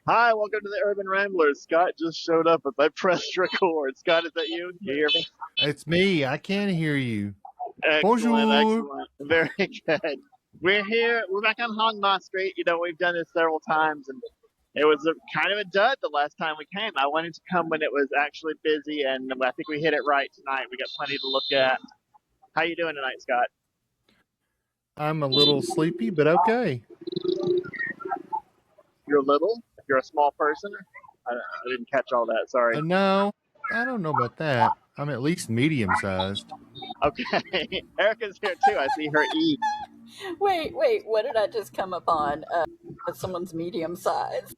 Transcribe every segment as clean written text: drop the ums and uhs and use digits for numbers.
Hi, welcome to the Urban Ramblers. Scott just showed up as I pressed record. Scott, is that you? Do you hear me? It's me. I can hear you. Excellent, Bonjour. excellent. Very good. We're here. We're back on Hàng Mã Street. We've done this several times, and it was kind of a dud the last time we came. I wanted to come when it was actually busy, and I think we hit it right tonight. We got plenty to look at. How you doing tonight, Scott? I'm a little sleepy, but okay. You're little? You're a small person? I didn't catch all that. Sorry. No, I don't know about that. I'm at least medium sized. Okay. Erica's here too. I see her eat. Wait, what did I just come upon? Someone's medium size.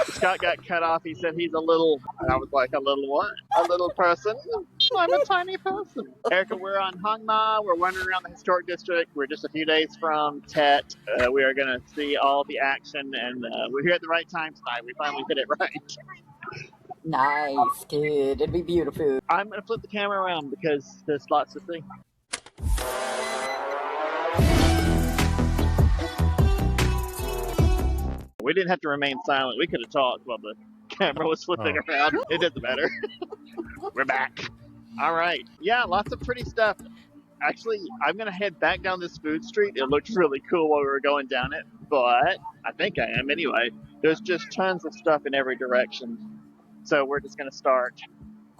Scott got cut off. He said he's a little. And I was like, a little what? A little person? I'm a tiny person. Erica, we're on Hang Ma. We're wandering around the historic district. We're just a few days from Tet. We are going to see all the action, and we're here at the right time tonight. We finally hit it right. Nice, kid. It'd be beautiful. I'm going to flip the camera around because there's lots to see. We didn't have to remain silent. We could have talked while the camera was flipping around. It doesn't matter. We're back. All right. Yeah, lots of pretty stuff. Actually, I'm going to head back down this food street. It looked really cool while we were going down it, but I think I am anyway. There's just tons of stuff in every direction. So we're just going to start.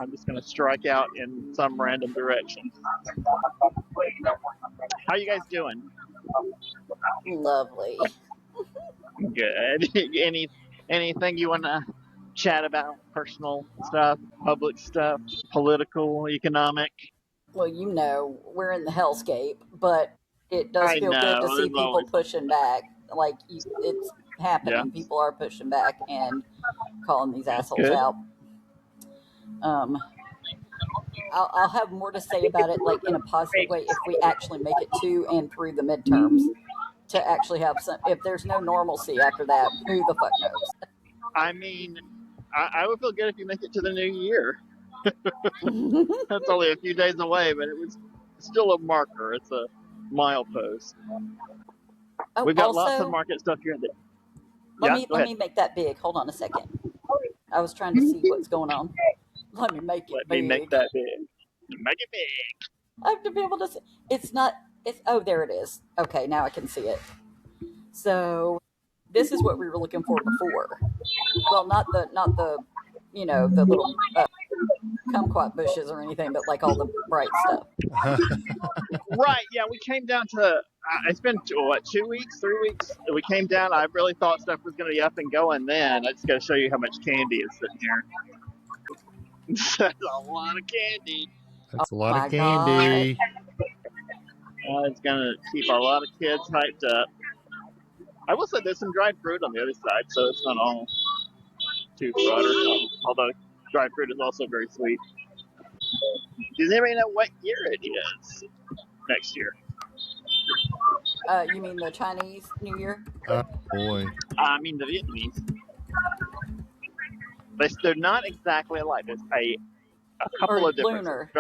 I'm just going to strike out in some random direction. How you guys doing? Lovely. Good. Anything you want to chat about? Personal stuff, public stuff, political, economic? Well, we're in the hellscape, but it does feel good to see people pushing back. Like, it's happening. Yeah. People are pushing back and calling these assholes out. I'll have more to say about it, like, in a positive way, if we actually make it to and through the midterms. To actually have some, if there's no normalcy after that, who the fuck knows? I mean, I would feel good if you make it to the new year. That's only a few days away, but it was still a marker. It's a milepost. We've got lots of market stuff here. Let me make that big. Hold on a second. I was trying to see what's going on. Let me make it big. Let me make that big. Make it big. I have to be able to see. It's not. Oh, there it is. Okay, now I can see it. So this is what we were looking for before. Well, not the the little kumquat bushes or anything, but like all the bright stuff. Right. Yeah, we came down to. It's been 2 weeks, 3 weeks. We came down. I really thought stuff was going to be up and going. Then I just got to show you how much candy is sitting here. That's a lot of candy. That's a lot of candy. God. It's going to keep a lot of kids hyped up. I will say there's some dried fruit on the other side, so it's not all too fraught. Although dried fruit is also very sweet. Does anybody know what year it is next year? You mean the Chinese New Year? Oh, boy. I mean the Vietnamese. They're not exactly alike. There's a couple of differences. Lunar.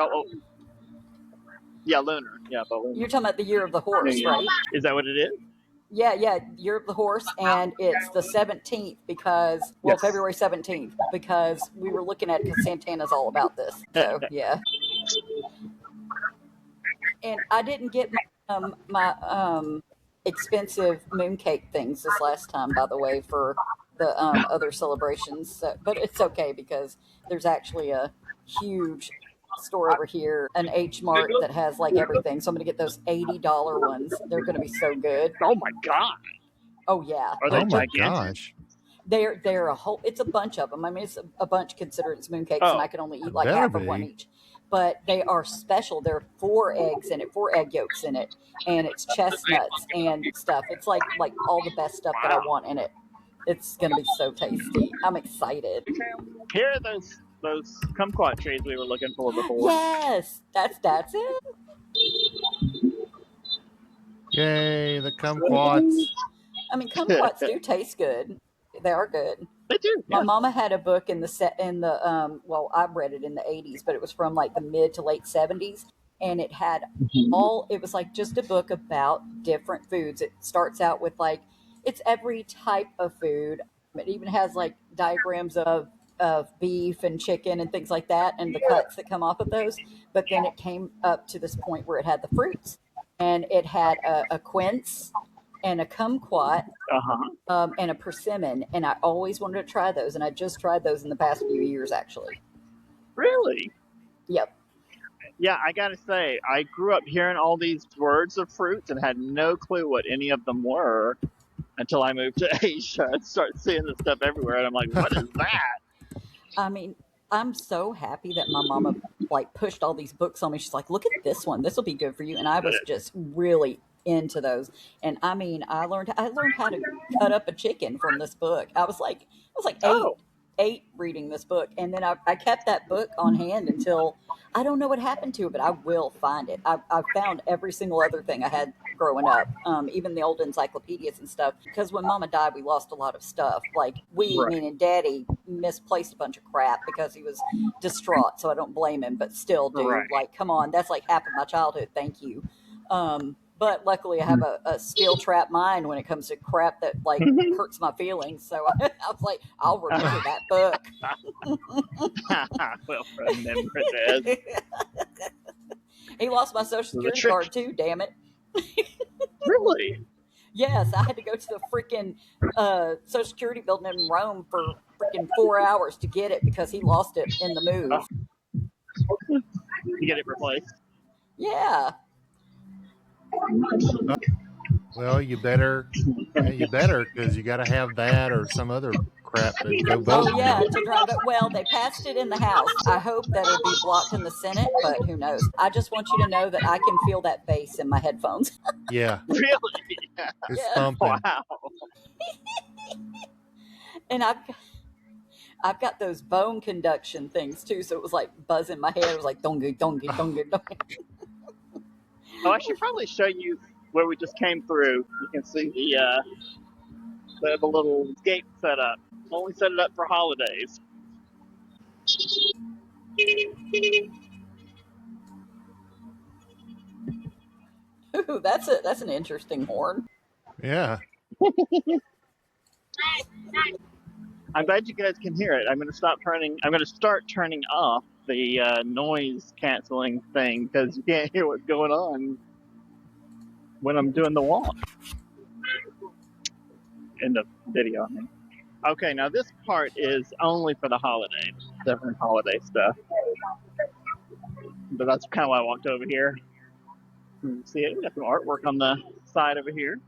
Yeah, lunar. Yeah, but lunar. You're talking about the year of the horse, right? Is that what it is? Yeah, year of the horse, and it's the 17th because, February 17th, because we were looking at it because Santana's all about this. So, yeah. And I didn't get my expensive mooncake things this last time, by the way, for the other celebrations. So, but it's okay because there's actually a huge store over here, an H Mart that has like everything. So I'm gonna get those $80 ones. They're gonna be so good. Oh my god! Oh yeah. Are they gigantic? Gosh. They're a whole. It's a bunch of them. I mean, it's a bunch considering it's mooncakes, and I can only eat like half of one each. But they are special. There are 4 eggs in it, 4 egg yolks in it, and it's chestnuts and stuff. It's like all the best stuff that I want in it. It's gonna be so tasty. I'm excited. Here are those kumquat trees we were looking for before. Yes, that's it. Yay, the kumquats. I mean, kumquats do taste good. They are good. They do. My mama had a book in the I read it in the 80s, but it was from like the mid to late 70s, and it had it was like just a book about different foods. It starts out with like, it's every type of food It even has like diagrams of beef and chicken and things like that, and the cuts that come off of those. But then it came up to this point where it had the fruits, and it had a quince and a kumquat and a persimmon, and I always wanted to try those, and I just tried those in the past few years, actually. Really? Yep. Yeah, I gotta say, I grew up hearing all these words of fruits and had no clue what any of them were until I moved to Asia and started seeing this stuff everywhere, and I'm like, what is that? I mean, I'm so happy that my mama like pushed all these books on me. She's like, "Look at this one. This will be good for you." And I was just really into those. And I mean, I learned how to cut up a chicken from this book. I was like Oh, eight reading this book, and then I kept that book on hand until I don't know what happened to it, but I will find it. I found every single other thing I had growing up, even the old encyclopedias and stuff. Because when Mama died, we lost a lot of stuff. Like right, meaning Daddy, misplaced a bunch of crap because he was distraught. So I don't blame him, but still, dude, right. like, come on, that's like half of my childhood. Thank you. But luckily, I have a steel trap mind when it comes to crap that like hurts my feelings. So I was like, I'll remember that book. Well, remember this. He lost my social security card too. Damn it! Really? Yes, I had to go to the freaking social security building in Rome for freaking 4 hours to get it because he lost it in the move. You get it replaced? Yeah. Well, you better, because you got to have that or some other crap to go vote. Oh yeah, to drive it. Well, they passed it in the House. I hope that it'll be blocked in the Senate, but who knows? I just want you to know that I can feel that bass in my headphones. Yeah, Really? it's Yeah. thumping. Wow. And I've got those bone conduction things too, so it was like buzzing my head. It was like dongy, dongy, dongy, dongy. Oh, I should probably show you where we just came through. You can see the little gate set up. Only set it up for holidays. Ooh, that's an interesting horn. Yeah. I'm glad you guys can hear it. I'm going to start turning off the noise canceling thing because you can't hear what's going on when I'm doing the walk in the video. I mean. Okay, now this part is only for the holidays, different holiday stuff. But that's kind of why I walked over here. See it? We got some artwork on the side over here.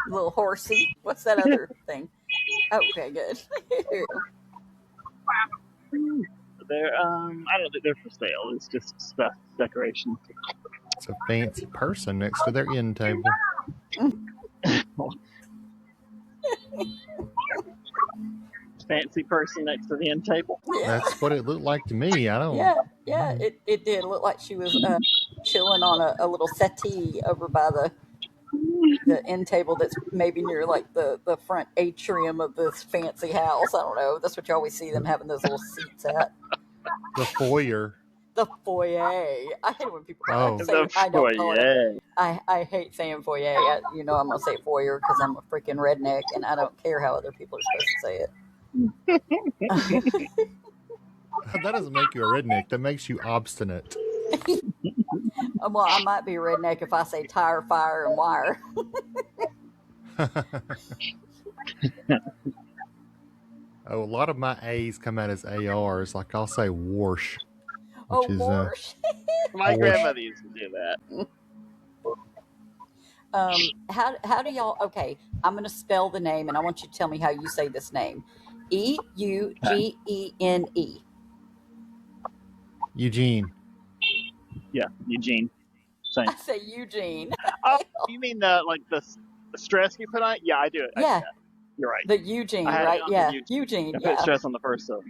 Little horsey. What's that other thing? Okay, good. They're I don't think they're for sale. It's just stuff, decoration. It's a fancy person next to their end table. Fancy person next to the end table. Yeah. That's what it looked like to me. I don't. Yeah, it did look like she was chilling on a little settee over by the end table that's maybe near like the front atrium of this fancy house. I don't know. That's what you always see them having those little seats at. The foyer. The foyer. I hate when people Oh. say I don't call it. Foyer. I hate saying foyer. I'm gonna say foyer because I'm a freaking redneck and I don't care how other people are supposed to say it. That doesn't make you a redneck. That makes you obstinate. Well, I might be a redneck if I say tire, fire, and wire. Oh, a lot of my A's come out as ARs. Like I'll say warsh. Oh, is, gosh. My Warsh. grandmother used to do that. How do y'all? Okay, I'm gonna spell the name, and I want you to tell me how you say this name. Eugene. Eugene. Yeah, Eugene. Same. I say Eugene. Oh, you mean the stress you put on it? Yeah, I do it. I do Yeah, that. You're right. the Eugene, I had it right? on the Yeah, Eugene. I put Yeah. stress on the first syllable.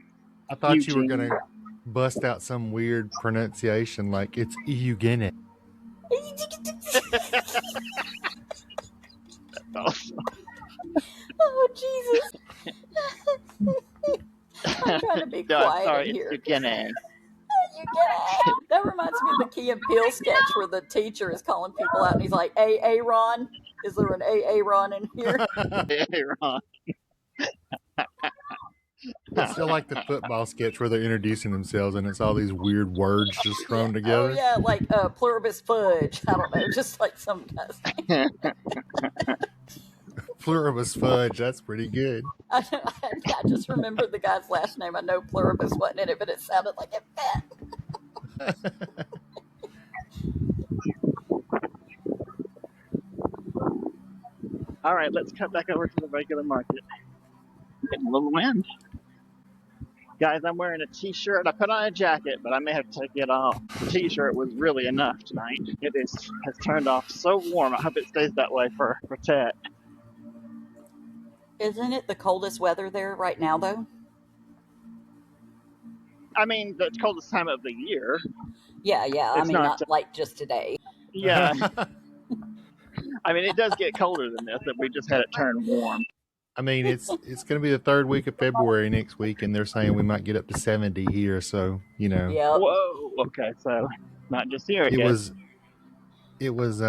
I thought you were Eugene. gonna bust out some weird pronunciation like it's Eugene. Oh Jesus! I'm trying to be No, quiet sorry, in it's here. Eugene. That reminds me of the Key and Peele sketch where the teacher is calling people out and he's like, "Hey, Aaron, Is there an AA Ron in here? Hey, Ron. It's still like the football sketch where they're introducing themselves and it's all these weird words just thrown together. Oh yeah, like pluribus fudge. I don't know, just like some guy's name. Pluribus fudge. That's pretty good. I just remembered the guy's last name. I know pluribus wasn't in it, but it sounded like it fit. All right, let's cut back over to the regular market. Getting a little wind. Guys, I'm wearing a t-shirt. I put on a jacket, but I may have to take it off. The t-shirt was really enough tonight. Has turned off so warm. I hope it stays that way for Tet. Isn't it the coldest weather there right now, though? I mean, the coldest time of the year. Yeah. I It's mean, not like just today. Yeah. I mean, it does get colder than this, but we just had it turn warm. I mean, it's going to be the third week of February next week, and they're saying we might get up to 70 here. So, you know. Yep. Whoa. Okay, so not just here. It was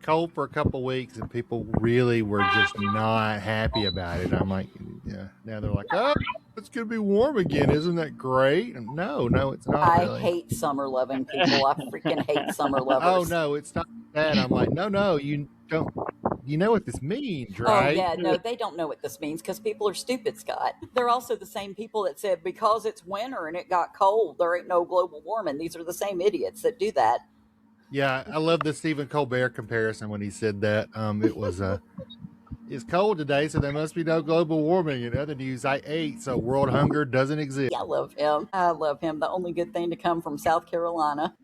cold for a couple weeks, and people really were just not happy about it. I'm like, yeah. Now they're like, oh, it's going to be warm again. Isn't that great? And no, it's not. I really. hate summer loving people. I freaking hate summer lovers. Oh no, it's not that. I'm like, no, you don't. You know what this means, right? Oh yeah, no, they don't know what this means because people are stupid, Scott. They're also the same people that said because it's winter and it got cold, there ain't no global warming. These are the same idiots that do that. Yeah, I love the Stephen Colbert comparison when he said that. It was it's cold today, so there must be no global warming. In other news, I ate, so world hunger doesn't exist. I love him. The only good thing to come from South Carolina.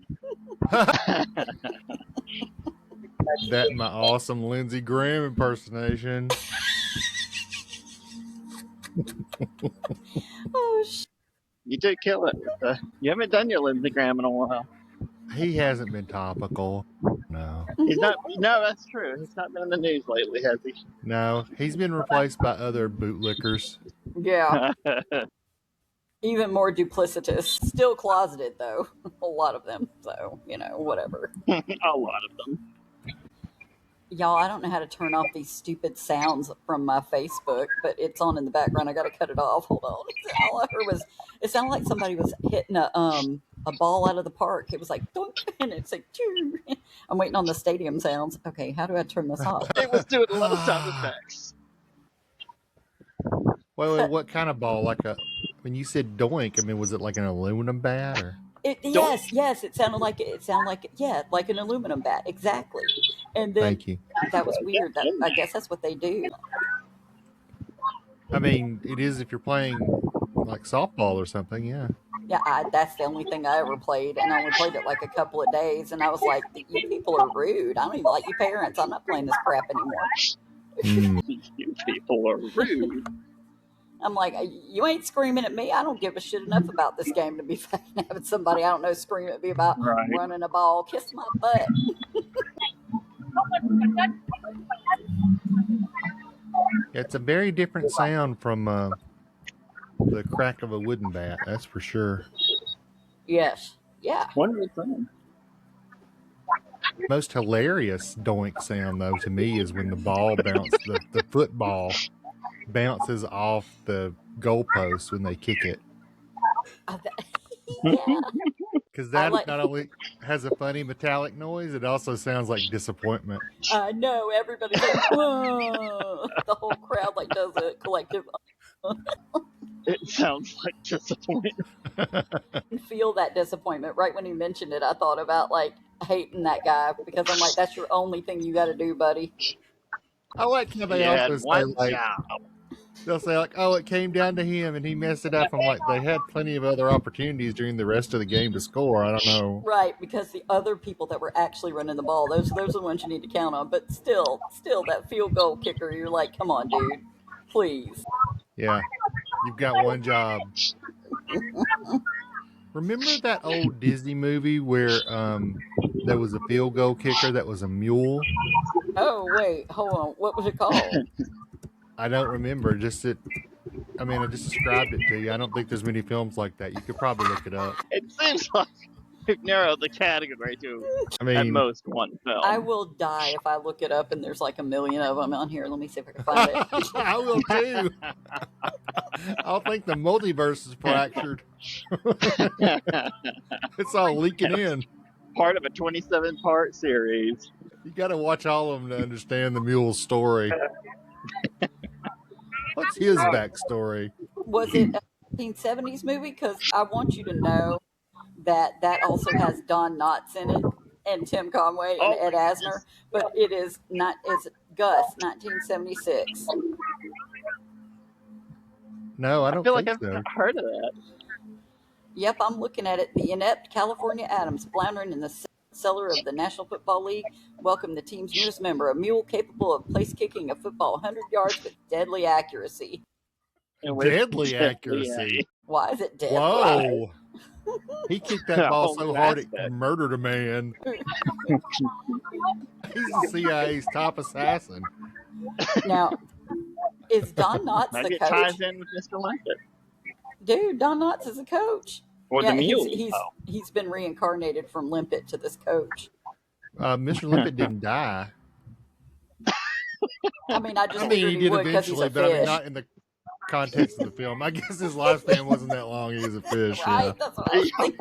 That and my awesome Lindsey Graham impersonation. Oh, You did kill it. You haven't done your Lindsey Graham in a while. He hasn't been topical. No. He's not. No, that's true. He's not been in the news lately, has he? No, he's been replaced by other bootlickers. Yeah. Even more duplicitous. Still closeted, though. A lot of them. So, whatever. A lot of them. Y'all, I don't know how to turn off these stupid sounds from my Facebook, but it's on in the background. I got to cut it off. Hold on. All I heard was, it sounded like somebody was hitting a ball out of the park. It was like, dunk, and it's like, choo. I'm waiting on the stadium sounds. Okay, how do I turn this off? It was doing a lot of sound effects. Wait, what kind of ball? When you said doink, I mean, was it like an aluminum bat or? Yes. It sounded like like an aluminum bat, exactly. And then Thank you. That was weird. I guess that's what they do. I mean, it is if you're playing like softball or something, yeah. Yeah, that's the only thing I ever played, and I only played it like a couple of days. And I was like, "You people are rude. I don't even like you parents. I'm not playing this crap anymore." You people are rude. I'm like, you ain't screaming at me. I don't give a shit enough about this game to be having somebody I don't know scream at me about running a ball. Kiss my butt. It's a very different sound from the crack of a wooden bat, that's for sure. Yes. Yeah. What are you saying? Most hilarious doink sound, though, to me, is when the ball the football bounces off the goalpost when they kick it. Yeah. Because that not only has a funny metallic noise, it also sounds like disappointment. I know. Everybody's like, whoa. The whole crowd does a collective. It sounds like disappointment. Feel that disappointment. Right when he mentioned it, I thought about hating that guy because I'm like, that's your only thing you got to do, buddy. I like how they also say they'll say oh, it came down to him and he messed it up. I'm like, they had plenty of other opportunities during the rest of the game to score. I don't know. Right, because the other people that were actually running the ball, those are the ones you need to count on. But still, that field goal kicker, you're like, come on, dude, please. Yeah, you've got one job. Remember that old Disney movie where there was a field goal kicker that was a mule? Oh, wait, hold on. What was it called? I don't remember. I just described it to you. I don't think there's many films like that. You could probably look it up. It seems like We've narrowed the category to I at mean, most one film. I will die if I look it up and there's like a million of them on here. Let me see if I can find it. I will too. I'll think the multiverse is fractured. It's all leaking in. Part of a 27-part series. You got to watch all of them to understand the mule's story. What's his backstory? Was it a 1970s movie? Because I want you to know that also has Don Knotts in it and Tim Conway and Ed Asner, but it is not. It's Gus, 1976. No, I I don't feel think like I've so. heard of that. Yep, I'm looking at it. The inept California Adams, floundering in the cellar of the National Football League, welcomed the team's newest member, a mule capable of place kicking a football 100 yards with deadly accuracy. Deadly accuracy. Why is it deadly? Whoa. He kicked that ball so Only hard that's it dead. murdered a man. He's the CIA's top assassin. Now, is Don Knotts the Maybe it coach? ties in with Mr. Limpet. Dude, Don Knotts is a coach. Or Yeah, the mule. he's been reincarnated from Limpet to this coach. Mr. Limpet didn't die. I mean, I just I mean, figured he he did would because he's a eventually, but I mean, fish. not in the context of the film. I guess his lifespan wasn't that long. He was a fish. Right? Yeah. That's what I was thinking.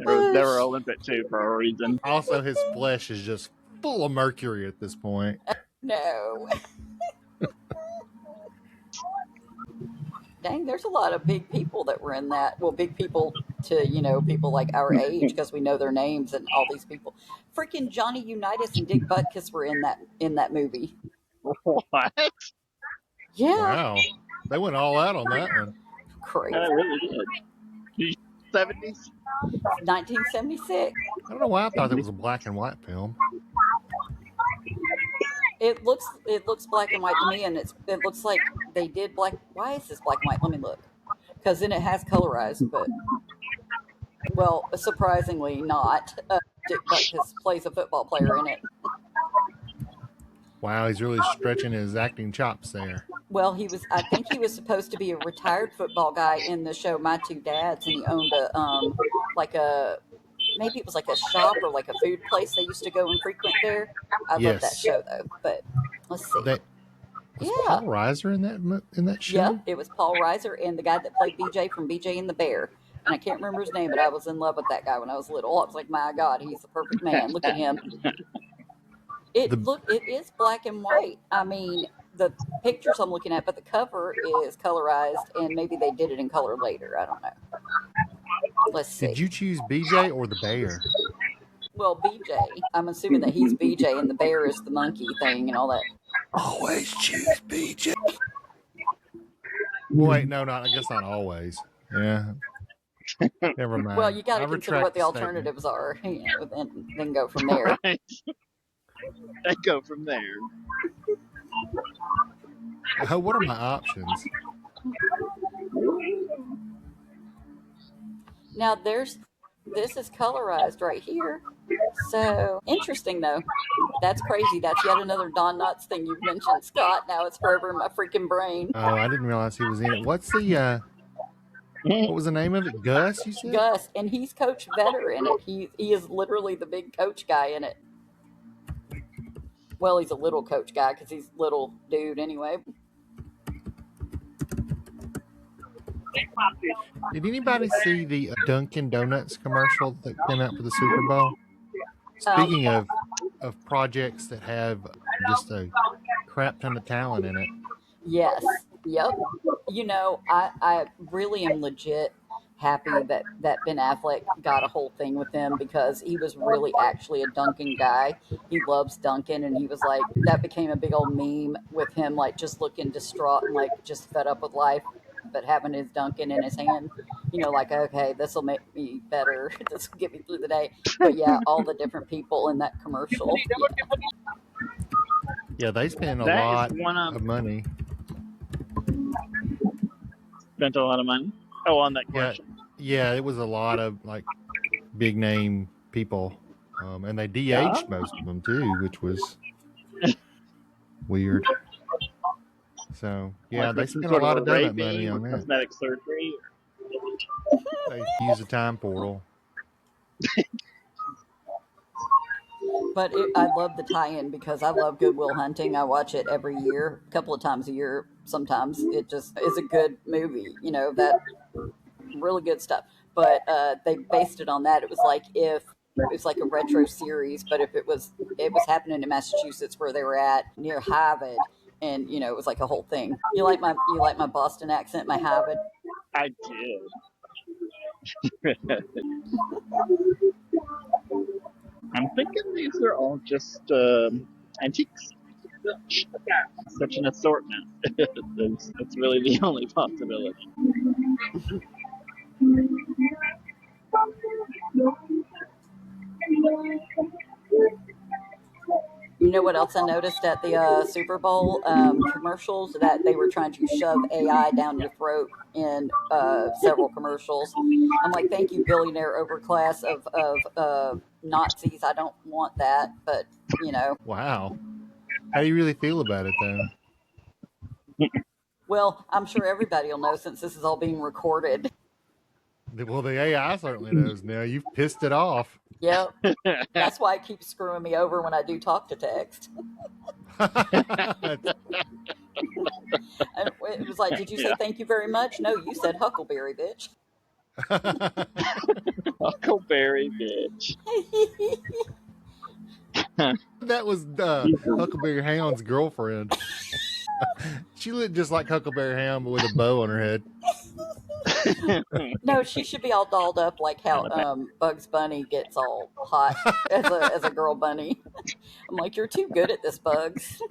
Right. They were Olympic too for a reason. Also, his flesh is just full of mercury at this point. No. Dang, there's a lot of big people that were in that. Well, big people to, people like our age because we know their names and all these people. Freaking Johnny Unitas and Dick Butkus were in that movie. What? Yeah. Wow. They went all out on that one. Crazy. I really did. 70s? 1976. I don't know why I thought it was a black and white film. It looks black and white to me, and it looks like they did black. Why is this black and white? Let me look, because then it has colorized, but well, surprisingly not. Dick Butkus plays a football player in it. Wow, he's really stretching his acting chops there. Well, I think he was supposed to be a retired football guy in the show My Two Dads, and he owned maybe it was like a shop or like a food place they used to go and frequent there. I love that show though, but let's see. Was Paul Reiser in that show? Yeah, it was Paul Reiser and the guy that played BJ from BJ and the Bear. And I can't remember his name, but I was in love with that guy when I was little. I was like, my God, he's the perfect man. Look at him. It is black and white. I mean, the pictures I'm looking at, but the cover is colorized, and maybe they did it in color later. I don't know. Let's see. Did you choose BJ or the bear? Well, BJ. I'm assuming that he's BJ, and the bear is the monkey thing and all that. Always choose BJ. Wait, no, I guess not always. Yeah. Never mind. Well, you got to I consider what the retract alternatives are, then go from there. Right. They go from there. Oh, what are my options? Now this is colorized right here. So interesting though. That's crazy. That's yet another Don Knotts thing you've mentioned, Scott. Now it's forever in my freaking brain. Oh, I didn't realize he was in it. What's the what was the name of it? Gus, you said? Gus, and he's Coach Vetter in it. He is literally the big coach guy in it. Well, he's a little coach guy because he's little dude anyway. Did anybody see the Dunkin' Donuts commercial that came out for the Super Bowl? Speaking of projects that have just a crap ton of talent in it. Yes. Yep. I really am legit happy that Ben Affleck got a whole thing with him because he was really actually a Dunkin' guy. He loves Dunkin', and he was like, that became a big old meme with him, like just looking distraught and like just fed up with life, but having his Dunkin' in his hand, like, okay, this will make me better. This will get me through the day. But yeah, all the different people in that commercial. Yeah, they spend a lot of money. Spent a lot of money. Oh, on that question. Yeah, it was a lot of like big name people, and they de-aged most of them too, which was weird. So yeah, Like they with some spent a sort lot of of a donut raping money or on that. cosmetic surgery. They use a time portal. But I love the tie-in because I love Goodwill Hunting. I watch it every year, a couple of times a year. Sometimes it just is a good movie. You know, that really good stuff. But they based it on that. It was like if it was like a retro series, but if it was happening in Massachusetts where they were at near Harvard, and you know it was like a whole thing. You like my Boston accent, my Harvard. I did. I'm thinking these are all just antiques. Such an assortment. It's really the only possibility. You know what else I noticed at the Super Bowl commercials that they were trying to shove AI down your throat in several commercials. I'm like, thank you, billionaire overclass of Nazis. I don't want that, but you know, Wow. How do you really feel about it, though? well, I'm sure everybody will know since this is all being recorded. Well, the AI certainly knows now. You've pissed it off. Yep, that's why it keeps screwing me over when I do talk to text. That's- And it was like, did you say Yeah. thank you very much? No, you said Huckleberry, bitch. Huckleberry bitch. that was Huckleberry Hound's girlfriend. She looked just like Huckleberry Hound, but with a bow on her head. No, she should be all dolled up like how Bugs Bunny gets all hot as a girl bunny. I'm like, you're too good at this, Bugs.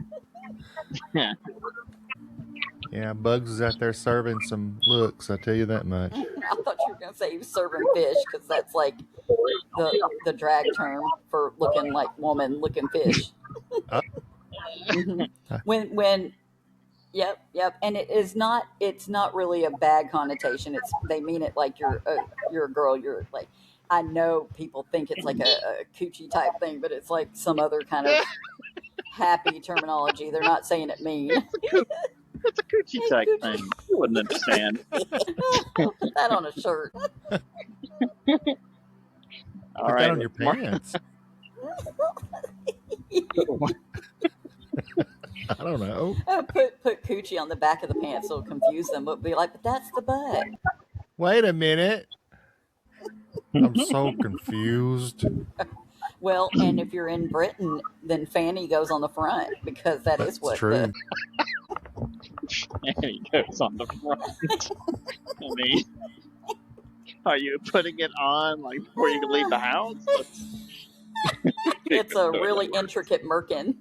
Yeah, Bugs was out there serving some looks, I tell you that much. I thought you were gonna say he was serving fish because that's like the drag term for looking like woman looking fish. Uh. when Yep, and it's not really a bad connotation. They mean it like you're a girl. You're like, I know people think it's like a coochie type thing, but it's like some other kind of happy terminology. They're not saying it mean. It's a coochie type thing. You wouldn't understand. Put that on a shirt. All Put right. that on your pants. I don't know. Put coochie on the back of the pants, so it'll confuse them. But be like, but that's the butt. Wait a minute. I'm so confused. Well, and if you're in Britain, then fanny goes on the front because That's what true. And he goes on the front. I mean, are you putting it on like before you can leave the house? it's a really intricate merkin.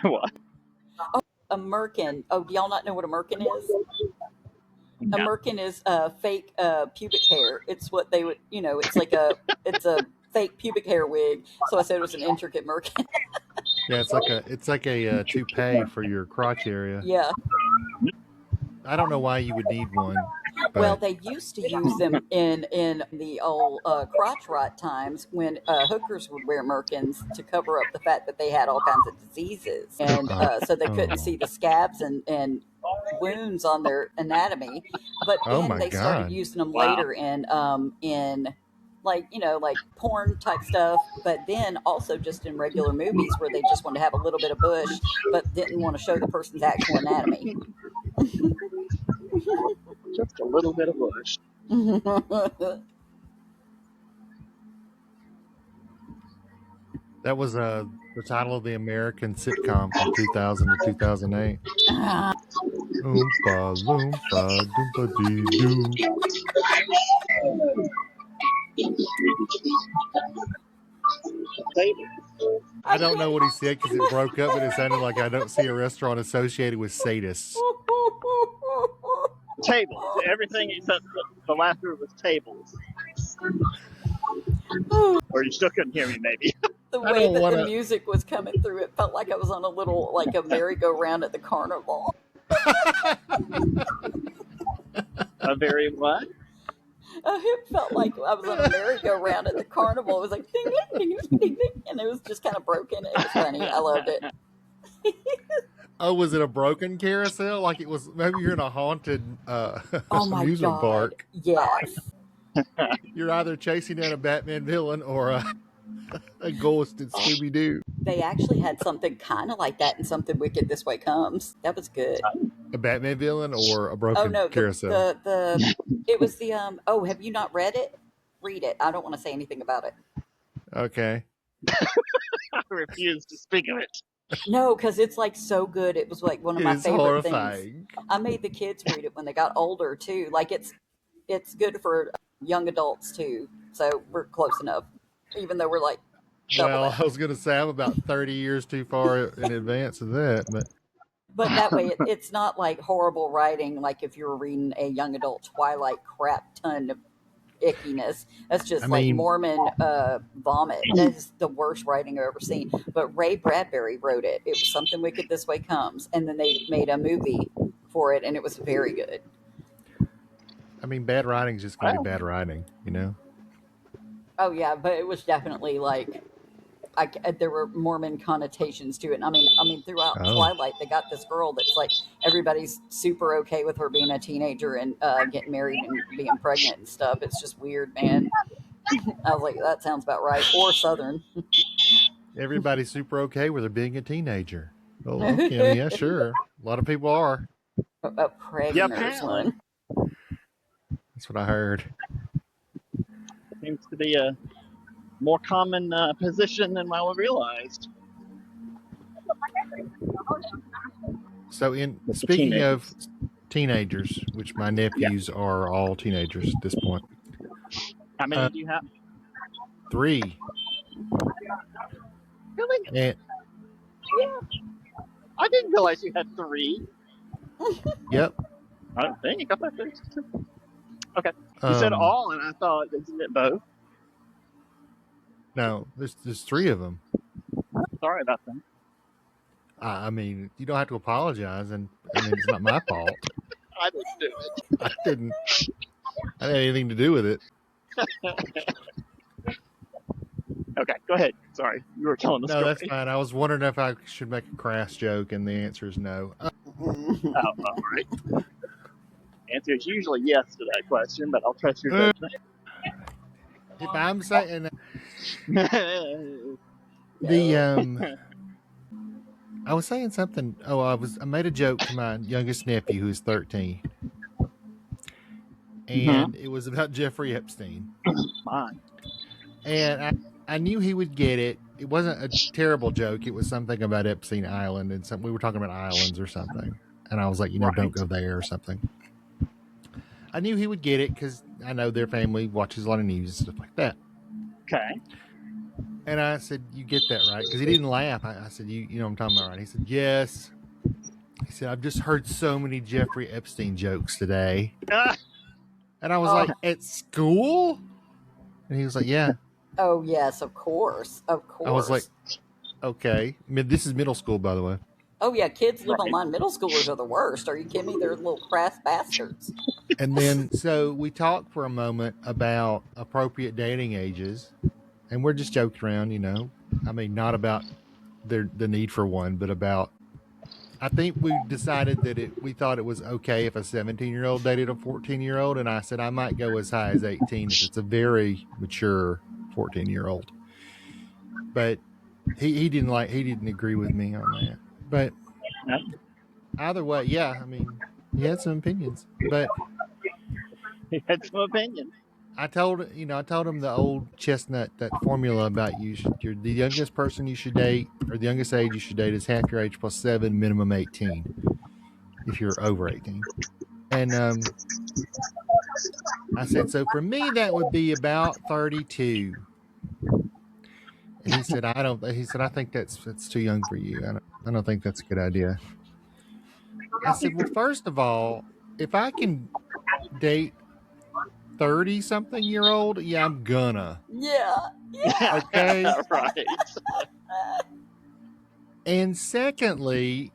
What? A merkin. Oh, do y'all not know what a merkin is? No. A merkin is fake pubic hair. It's what they would, it's like it's a fake pubic hair wig. So I said it was an intricate merkin. Yeah, it's like a toupee for your crotch area. Yeah. I don't know why you would need one. But Well, they used to use them in the old crotch rot times when hookers would wear merkins to cover up the fact that they had all kinds of diseases, and so they couldn't see the scabs and wounds on their anatomy. But Oh then my they started God. using them Wow. later in like like porn type stuff, but then also just in regular movies where they just wanted to have a little bit of bush, but didn't want to show the person's actual anatomy. Just a little bit of bush. that was the title of the American sitcom from 2000 to 2008. Oompa loompa doompa dee doo. I don't know what he said because it broke up, but it sounded like I don't see a restaurant associated with sadists. Tables. Everything except the last word was tables. Or you still couldn't hear me, maybe. The I way don't that wanna- the music was coming through, it felt like I was on a little, like a merry-go-round at the carnival. A very what? It felt like I was on a merry-go-round at the carnival. It was like ding, ding, ding, ding, ding, ding, and it was just kind of broken. It was funny. I loved it. Oh, was it a broken carousel? Like it was, maybe you're in a haunted Oh my amusement God. park. Yes. You're either chasing down a Batman villain or a ghost in Scooby Doo. They actually had something kind of like that in Something Wicked This Way Comes. That was good. A Batman villain or a Oh broken no, carousel. it was the oh, have you not read it? Read it. I don't want to say anything about it. Okay. I refuse to speak of it. No, because it's like so good. It was like one of It my is favorite things. horrifying. I made the kids read it when they got older too. Like it's good for young adults too. So we're close enough, even though we're like double Well, that. I was going to say I'm about 30 years too far in advance of that, But that way, it's not like horrible writing. Like if you were reading a young adult Twilight crap ton of ickiness. That's just I like mean- Mormon vomit. That is the worst writing I've ever seen. But Ray Bradbury wrote it. It was Something Wicked This Way Comes, and then they made a movie for it, and it was very good. I mean, bad writing's just going to be bad writing, you know? Oh yeah, but it was definitely like there were Mormon connotations to it. And I mean, throughout Twilight, they got this girl that's like everybody's super okay with her being a teenager and getting married and being pregnant and stuff. It's just weird, man. I was like, that sounds about right. Or Southern. Everybody's super okay with her being a teenager. Oh, okay, yeah, sure. A lot of people are. A pregnant one. That's what I heard. Seems to be a more common position than I realized. So, speaking of teenagers, which my nephews are all teenagers at this point. How many do you have? 3. Really? And, Yeah. I didn't realize you had 3. yep. I don't think. I thought there was 2. Okay. You said all, and I thought, isn't it both? No, there's 3 of them. Sorry about that. I mean, you don't have to apologize, and I mean, it's not my fault. I didn't do it. I didn't have anything to do with it. Okay, go ahead. Sorry, you were telling the story. No, that's fine. I was wondering if I should make a crass joke, and the answer is no. Oh, all right. Answer is usually yes to that question, but I'll trust your judgment. If I'm saying I was saying something. Oh, I made a joke to my youngest nephew, who's 13, and it was about Jeffrey Epstein. Mine. And I knew he would get it. It wasn't a terrible joke. It was something about Epstein Island, and we were talking about islands or something. And I was like, don't go there or something. I knew he would get it because I know their family watches a lot of news and stuff like that. Okay. And I said, you get that, right? Because he didn't laugh. I said, you know what I'm talking about, right? He said, yes. He said, I've just heard so many Jeffrey Epstein jokes today. And I was like, at school? And he was like, yeah. Oh, yes, of course. Of course. I was like, okay. This is middle school, by the way. Oh, yeah, kids live online. Middle schoolers are the worst. Are you kidding me? They're little crass bastards. And then, so we talked for a moment about appropriate dating ages. And we're just joking around, you know. I mean, not about the need for one, but about, I think we decided that we thought it was okay if a 17-year-old dated a 14-year-old. And I said, I might go as high as 18 if it's a very mature 14-year-old. But he didn't agree with me on that. But either way, yeah, I mean, he had some opinions. But He had some opinions. I told him the old chestnut, that formula about you're the youngest person you should date, or the youngest age you should date is half your age plus 7, minimum 18, if you're over 18. And I said, so for me, that would be about 32. And he said, I think that's too young for you. I don't think that's a good idea. I said, well, first of all, if I can date 30-something-year-old, yeah, I'm gonna. Yeah. Okay. Right. And secondly,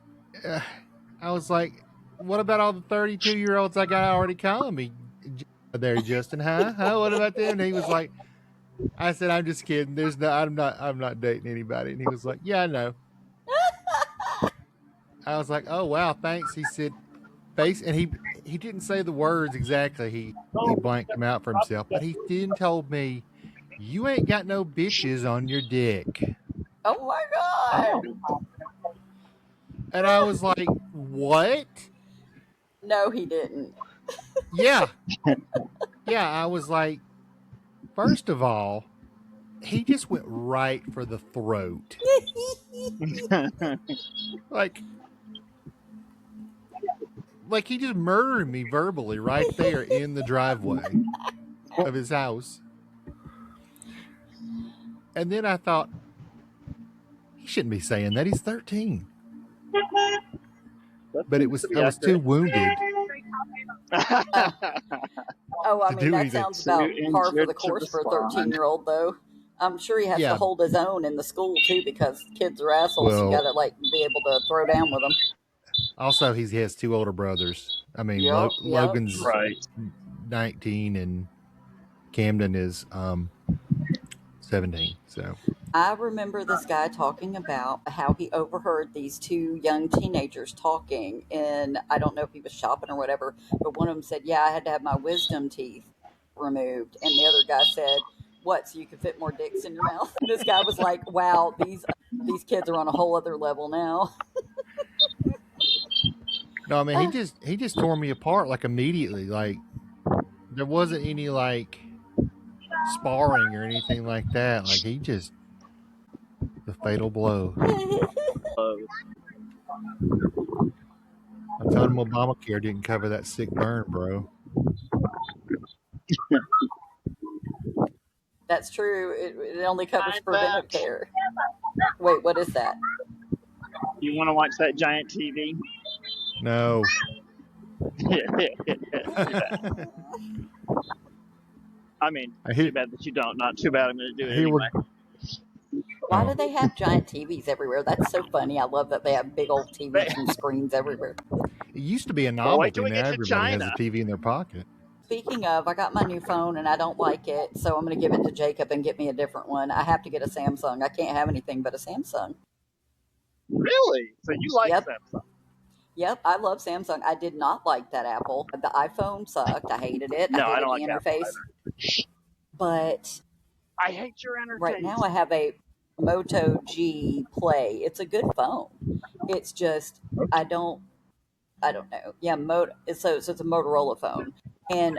I was like, what about all the 32-year-olds I got already calling me there, Justin? Huh? What about them? And he was like, I said, I'm just kidding. I'm not dating anybody. And he was like, yeah, I know. I was like, "Oh wow, thanks." He said, "Base," and he didn't say the words exactly. He blanked them out for himself, but he then told me, "You ain't got no bitches on your dick," Oh my Oh, God. and I was like, "What?" No, he didn't. Yeah, yeah. I was like, first of all, he just went right for the throat, like. Like he just murdered me verbally right there in the driveway of his house. And then I thought, he shouldn't be saying that. He's 13. that But seems to be I was too accurate. wounded Oh, oh, I to mean, do that anything. sounds Too about par for injured the to course for a respond. 13-year-old, though. I'm sure he has to Yeah. hold his own in the school, too, because kids are assholes. You Well, got to, like, be able to throw down with them. also he has two older brothers. I mean, Yep, yep. Logan's Right. 19 and Camden is 17. So I remember this guy talking about how he overheard these two young teenagers talking, and I don't know if he was shopping or whatever, but one of them said, "Yeah, I had to have my wisdom teeth removed," and the other guy said, "What? So you could fit more dicks in your mouth?" And this guy was like, "Wow, these kids are on a whole other level now." no, I mean he just tore me apart like immediately. Like there wasn't any like sparring or anything like that. Like he just the fatal blow. I'm telling him Obamacare didn't cover that sick burn, bro. That's true. It only covers I'm preventive back. care. Wait, what is that? You want to watch that giant TV? No. I mean, I too hear bad that you don't. Not too bad. I'm going to do it he would. anyway. Why Oh, do they have giant TVs everywhere? That's so funny. I love that they have big old But, TVs and screens everywhere. it used to be a well, wait novelty. till we Now get to everybody has a China. TV in their pocket. Speaking of, I got my new phone and I don't like it, so I'm going to give it to Jacob and get me a different one. I have to get a Samsung. I can't have anything but a Samsung. Really? So you like Yep. Samsung? Yep, I love Samsung. I did not like that Apple. The iPhone sucked. I hated it. I No, I hated don't the like Apple interface. either. But I hate your right now interface. I have a Moto G Play. It's a good phone. It's just I don't know. Yeah, so it's a Motorola phone. And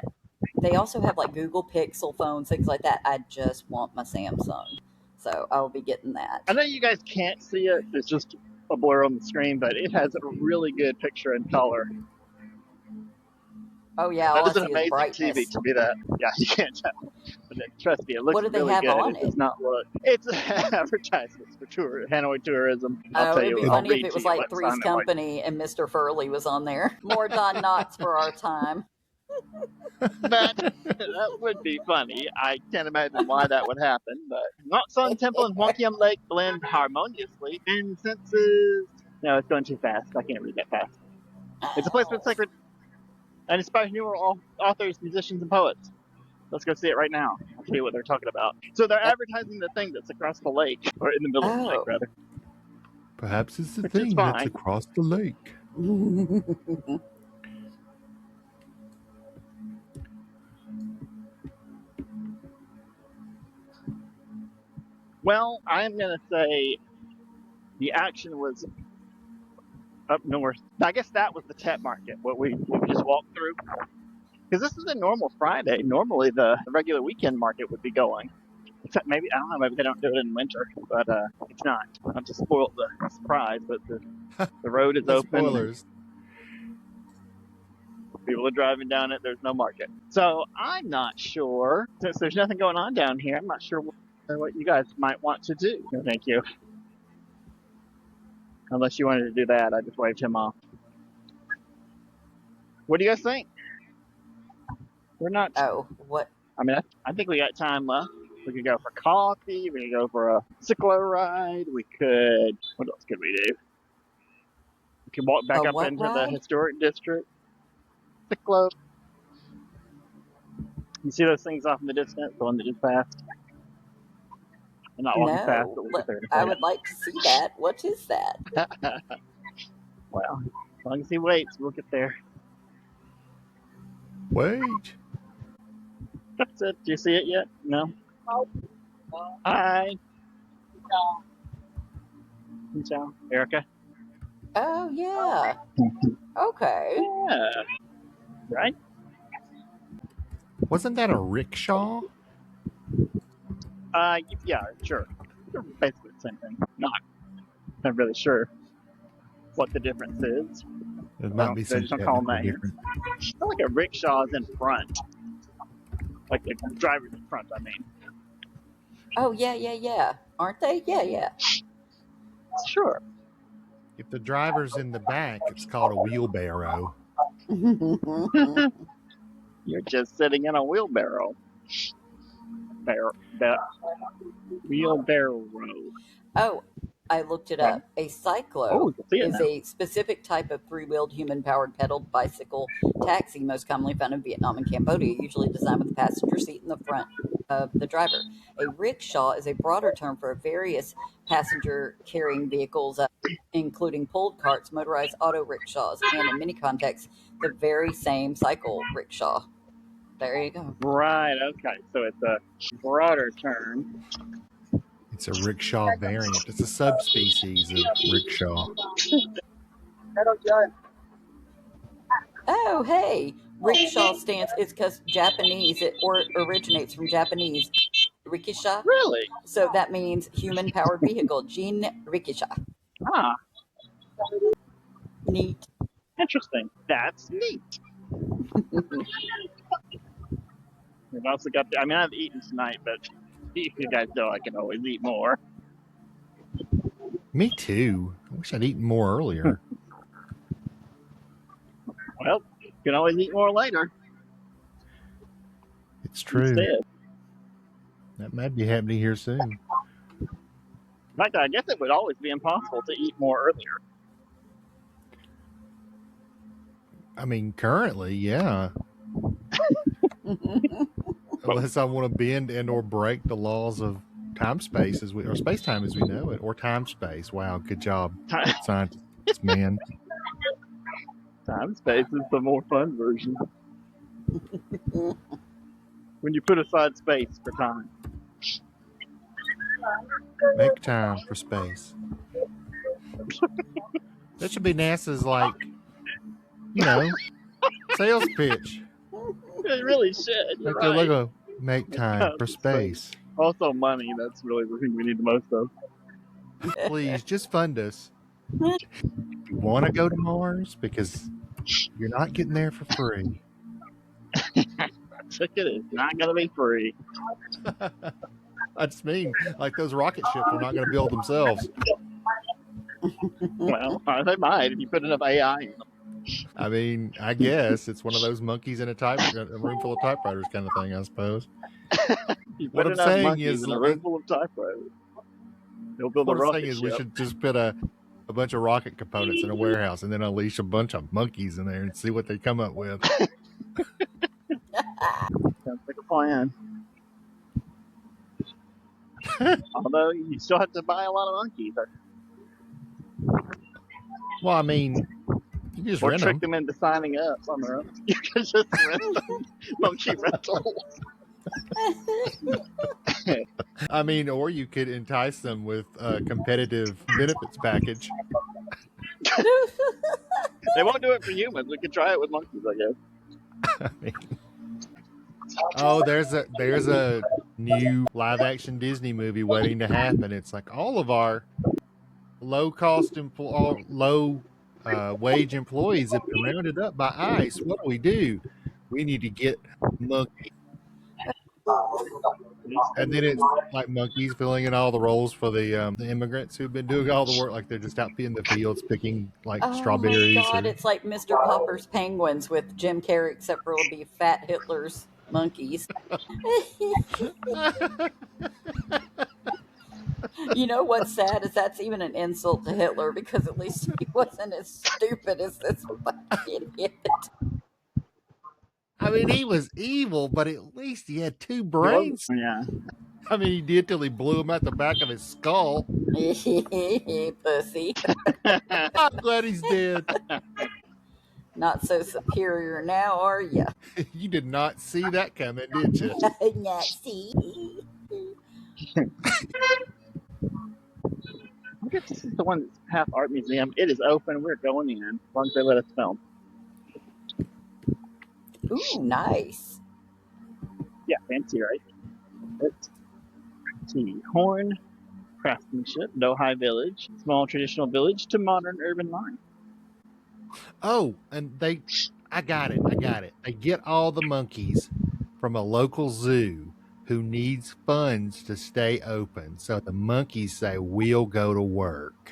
they also have like Google Pixel phones, things like that. I just want my Samsung. So I'll be getting that. I know you guys can't see it. It's just a blur on the screen, but it has a really good picture in color. Oh yeah, That all I is an see is amazing TV brightness. to be that. Yeah, you can't tell. But trust me, it looks What do they really have good. on It it? does not look. It's advertisements for Hanoi tourism. I'll Oh, tell it'd you. be It, I'll funny if read it to was you like what Three's time it was. Company and Mr. Furley was on there. More Don Knotts for our time. That that would be funny. I can't imagine why that would happen, but not Sun Temple and Wonkium Lake blend harmoniously. And senses. No, it's going too fast. I can't read that fast. It's a place with sacred and inspires numerous authors, musicians, and poets. Let's go see it right now. I'll tell you what they're talking about. So they're advertising the thing that's across the lake, or in the middle of the lake, Oh. rather. perhaps it's the Which is thing that's fine. across the lake. Well, I'm going to say the action was up north. I guess that was the Tet market, what we just walked through. Because this is a normal Friday. Normally, the regular weekend market would be going. Except maybe, I don't know, maybe they don't do it in winter, but it's not. Not to spoil the surprise, but the road is The open. spoilers. People are driving down it. There's no market. So I'm not sure. Since there's nothing going on down here, I'm not sure what you guys might want to do. No, thank you. Unless you wanted to do that, I just waved him off. What do you guys think? We're not. Oh, what? I mean, I think we got time left. We could go for coffee. We could go for a cyclo ride. We could. What else could we do? We could walk back A up what into the ride? historic district. Cyclo. You see those things off in the distance? The one that just passed. I'm not walking fast, No. but we'll get there in I a would like to see that. What is that? second. Well, as long as he waits, we'll get there. Wait. That's it. Do you see it yet? No? Hi. Ciao. Erica? Oh, yeah. Okay. Yeah. Right? Wasn't that a rickshaw? Yeah, sure. They're basically the same thing. Not really sure what the difference is. There might be They some just don't call them technical that here. difference. I feel like a rickshaw is in front. Like the driver's in front, I mean. Oh, yeah. Aren't they? Yeah. Sure. If the driver's in the back, it's called a wheelbarrow. You're just sitting in a wheelbarrow. Wheelbarrow. Oh, I looked it up. A cyclo Oh, we can see it is now. a specific type of three-wheeled human-powered pedaled bicycle taxi most commonly found in Vietnam and Cambodia, usually designed with a passenger seat in the front of the driver. A rickshaw is a broader term for various passenger-carrying vehicles, including pulled carts, motorized auto rickshaws, and in many contexts, the very same cycle rickshaw. There you go. Right, okay. So it's a broader term. It's a rickshaw variant. It's a subspecies of rickshaw. Oh, hey, rickshaw stance is because Japanese, it originates from Japanese rikisha. Really? So that means human powered vehicle, Jin rikisha. Ah, Neat. interesting. That's neat. We've also got I've eaten tonight, but you guys know I can always eat more. Me too. I wish I'd eaten more earlier. Well, you can always eat more later. It's true. Instead. That might be happening here soon. In fact, I guess it would always be impossible to eat more earlier. I mean, currently, yeah. Unless I want to bend and or break the laws of time-space or space-time as we know it, or time-space. Wow, good job, scientist man. Time space is the more fun version. When you put aside space for time. Make time for space. That should be NASA's, sales pitch. It really should. You're Like their right. logo, make time for space. Also money, that's really the thing we need the most of. Please, just fund us. You want to go to Mars? Because you're not getting there for free. Ticket is not going to be free. I just mean, like those rocket ships are not going to build themselves. Well, they might if you put enough AI in them. I mean, I guess it's one of those monkeys in a room full of typewriters kind of thing, I suppose. You What put I'm enough saying monkeys is, in a room full of typewriters. They'll build a What I'm rocket saying is ship. we should just put a bunch of rocket components in a warehouse and then unleash a bunch of monkeys in there and see what they come up with. Sounds like a plan. Although you still have to buy a lot of monkeys. Well, I mean, you just Or rent trick them. them into signing up on their own. You can just rent them. Monkey rentals. I mean, or you could entice them with a competitive benefits package. They won't do it for humans. We could try it with monkeys, I guess. I mean, there's a new live action Disney movie waiting to happen. It's like all of our low wage employees have been rounded up by ICE. What do? We need to get monkeys. And then it's like monkeys filling in all the roles for the immigrants who've been doing all the work, like they're just out in the fields picking strawberries. Oh my God, it's like Mr. Popper's Penguins with Jim Carrey, except for it'll be Fat Hitler's monkeys. You know what's sad is that's even an insult to Hitler because at least he wasn't as stupid as this fucking idiot. I mean, he was evil, but at least he had two brains. Yeah. I mean, he did till he blew him out the back of his skull. Pussy. I'm glad he's dead. Not so superior now, are you? You did not see that coming, did you? Not see. I guess this is the one that's half art museum. It is open. We're going in as long as they let us film. Ooh, nice. Yeah, fancy, right? Let's see. Horn, craftsmanship, Nohai village, small traditional village to modern urban line. Oh, and I got it. They get all the monkeys from a local zoo who needs funds to stay open. So the monkeys say, we'll go to work.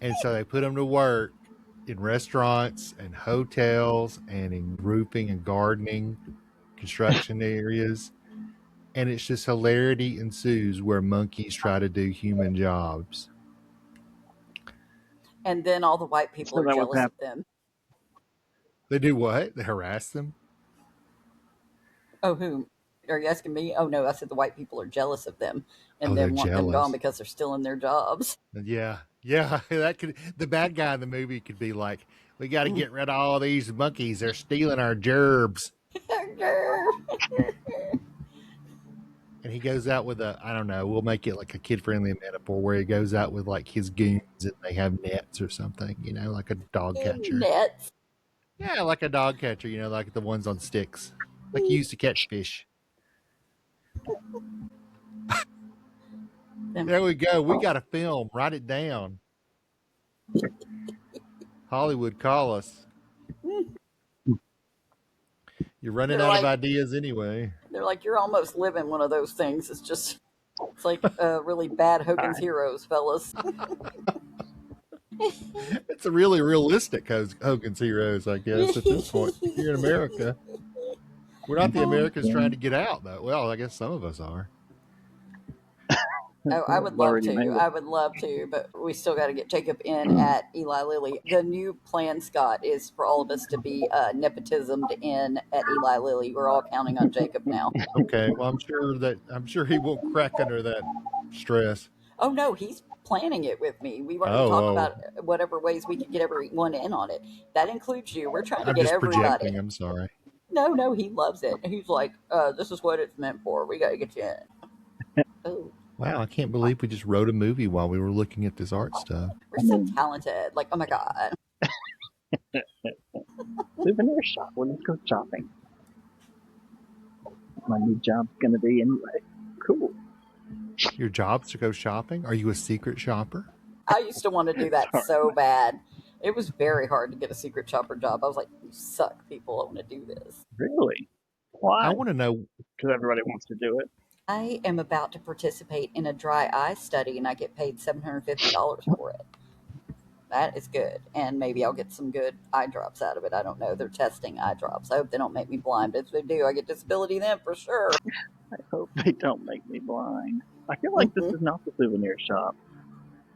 And so they put them to work in restaurants and hotels and in roofing and gardening, construction areas. And it's just hilarity ensues where monkeys try to do human jobs. And then all the white people So are that was jealous of them. They do what? They harass them? Oh, who? Are you asking me? Oh, no, I said the white people are jealous of them and Oh, then they're want them jealous. gone because they're still in their jobs. Yeah. That could the bad guy in the movie could be like, we got to get rid of all these monkeys. They're stealing our gerbs. And he goes out with I don't know, we'll make it like a kid-friendly metaphor where he goes out with like his goons and they have nets or something, like a dog catcher. Nets. Yeah, like a dog catcher, like the ones on sticks. Like you used to catch fish. There we go. We got a film. Write it down. Hollywood, call us. You're running out of ideas anyway. They're like, you're almost living one of those things. It's like really bad Hogan's Heroes, fellas. It's a really realistic Hogan's Heroes, I guess, at this point here in America. We're not the Americans trying to get out, though. Well, I guess some of us are. Oh, I would love to, but we still got to get Jacob in at Eli Lilly. The new plan, Scott, is for all of us to be nepotismed in at Eli Lilly. We're all counting on Jacob now. Okay, well, I'm sure he won't crack under that stress. Oh no, he's planning it with me. We were going to talk about whatever ways we could get everyone in on it. That includes you. We're trying to get everybody. Projecting. I'm sorry. No, he loves it. He's like, this is what it's meant for. We got to get you in. Oh. Wow, I can't believe we just wrote a movie while we were looking at this art stuff. We're so talented. Like, oh my God. Souvenir shop. Well, let's go shopping. My new job's going to be anyway. Cool. Your job's to go shopping? Are you a secret shopper? I used to want to do that so bad. It was very hard to get a secret shopper job. I was like, you suck, people. I want to do this. Really? Why? I want to know. Because everybody wants to do it. I am about to participate in a dry eye study, and I get paid $750 for it. That is good. And maybe I'll get some good eye drops out of it. I don't know. They're testing eye drops. I hope they don't make me blind. But if they do, I get disability then for sure. I hope they don't make me blind. I feel like this is not the souvenir shop.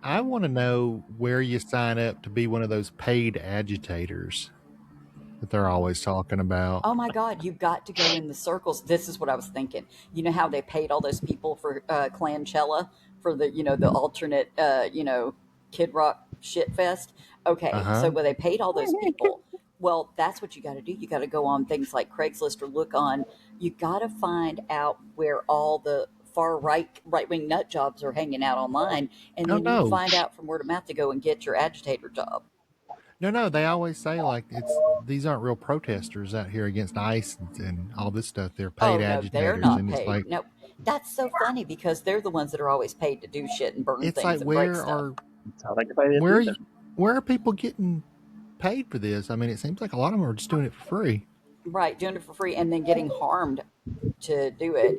I want to know where you sign up to be one of those paid agitators that they're always talking about. Oh my God, you've got to go in the circles. This is what I was thinking. You know how they paid all those people for Clanchella for the, the alternate, Kid Rock shit fest? Okay, so where they paid all those people, well, that's what you got to do. You got to go on things like Craigslist or look on. You got to find out where all the far right-wing nut jobs are hanging out online, and then you find out from word of mouth to go and get your agitator job. No, they always say like these aren't real protesters out here against ICE and all this stuff. They're paid agitators. They're not and paid. It's like, no, that's so funny because they're the ones that are always paid to do shit and burn it's things. like and break stuff. Where are people getting paid for this? I mean, it seems like a lot of them are just doing it for free. Right, doing it for free and then getting harmed to do it.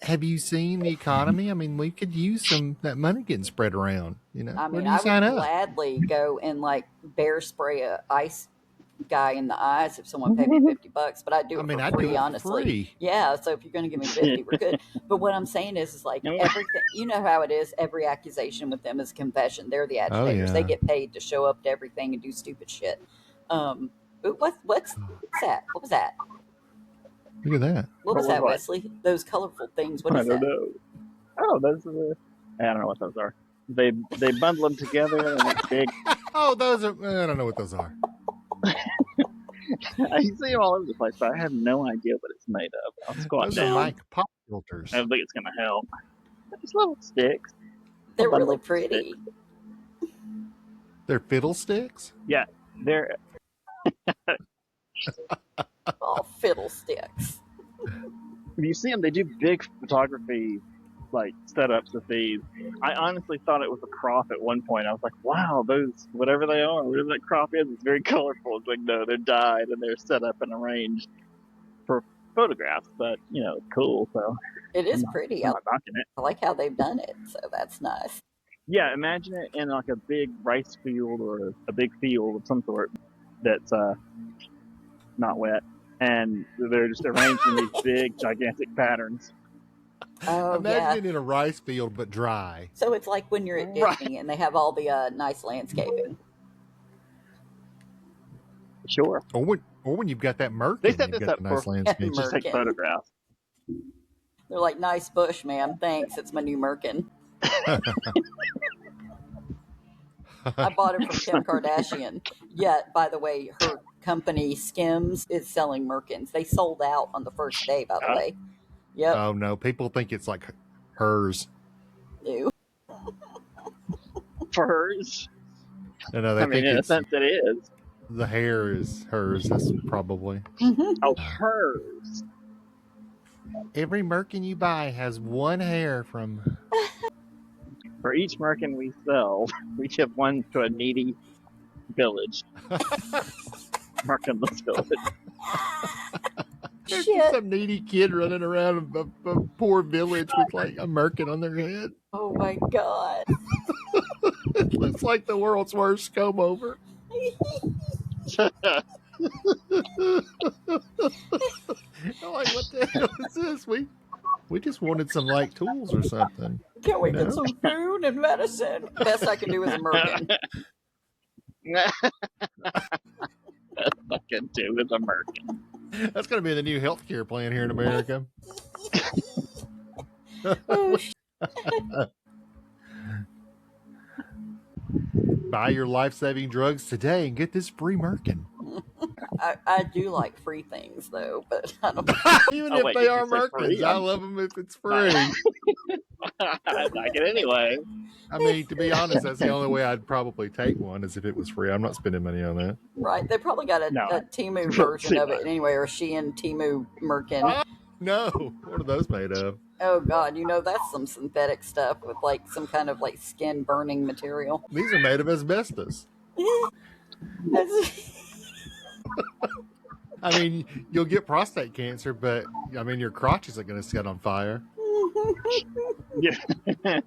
Have you seen the economy? I mean, we could use that money getting spread around. I mean, I would gladly go and like bear spray a ice guy in the eyes if someone paid me $50, but I do it for free, honestly. Free. Yeah, so if you're going to give me 50, we're good. But what I'm saying is like everything. You know how it is. Every accusation with them is confession. They're the agitators. They get paid to show up to everything and do stupid shit. What's that? What was that? Look at that. What was What that, was what? Wesley? Those colorful things. What I is don't that? know. Oh, those are. I don't know what those are. They bundle them together and it's big. Oh, those are. I don't know what those are. I see them all over the place, but I have no idea what it's made of. I'll squat Those are down. mic pop filters. I don't think it's gonna help. Just little sticks. They're Little really sticks. pretty. They're fiddlesticks. Yeah, they're. Oh, fiddlesticks. When you see them, they do big photography like setups with these. I honestly thought it was a crop at one point. I was like, wow, those, whatever they are, whatever that crop is, it's very colorful. It's like, no, they're dyed and they're set up and arranged for photographs, but, you know, it's cool, so. It is pretty. I'm I not knocking it. like how they've done it, so that's nice. Yeah, imagine it in like a big rice field or a big field of some sort that's not wet. And they're just arranged in these big, gigantic patterns. Oh, Imagine yeah. it in a rice field, but dry. So it's like when you're at Right. Disney and they have all the nice landscaping. Sure. Or when you've got that merkin, They set you've this got up the nice for landscape. just take Merkin. photographs. They're like, nice bush, ma'am. Thanks. It's my new merkin. I bought it from Kim Kardashian. Yet, by the way, her company Skims is selling merkins. They sold out on the first day, by the way. Yep. Oh no, people think it's like hers. Ew. For hers. No, they I mean, think in a it's sense, it is. the hair is hers. That's probably Oh, hers. every merkin you buy has one hair from. For each merkin we sell, we give one to a needy village. Merkinless village. There's Shit. some needy kid running around a poor village with like a merkin on their head. Oh my God. It looks like the world's worst comb over. I'm like, what the hell is this? We just wanted some like tools or something. Can we No. get some food and medicine? Best I can do is a merkin. I can do with a merkin. That's going to be the new healthcare plan here in America. Oh, sh- Buy your life-saving drugs today and get this free merkin. I do like free things, though, but I don't. Even Oh, if wait, they did are you say merkins, free? I love them if it's free. I like it anyway. I mean, to be honest, that's the only way I'd probably take one is if it was free. I'm not spending money on that. Right, they probably got a No. Temu version of it anyway, or Shein Temu merkin. No, what are those made of? Oh God, you know that's some synthetic stuff with like some kind of like skin burning material. These are made of asbestos. That's- Mm-hmm. I mean, you'll get prostate cancer, but I mean, your crotch isn't going to set on fire. Yeah. You're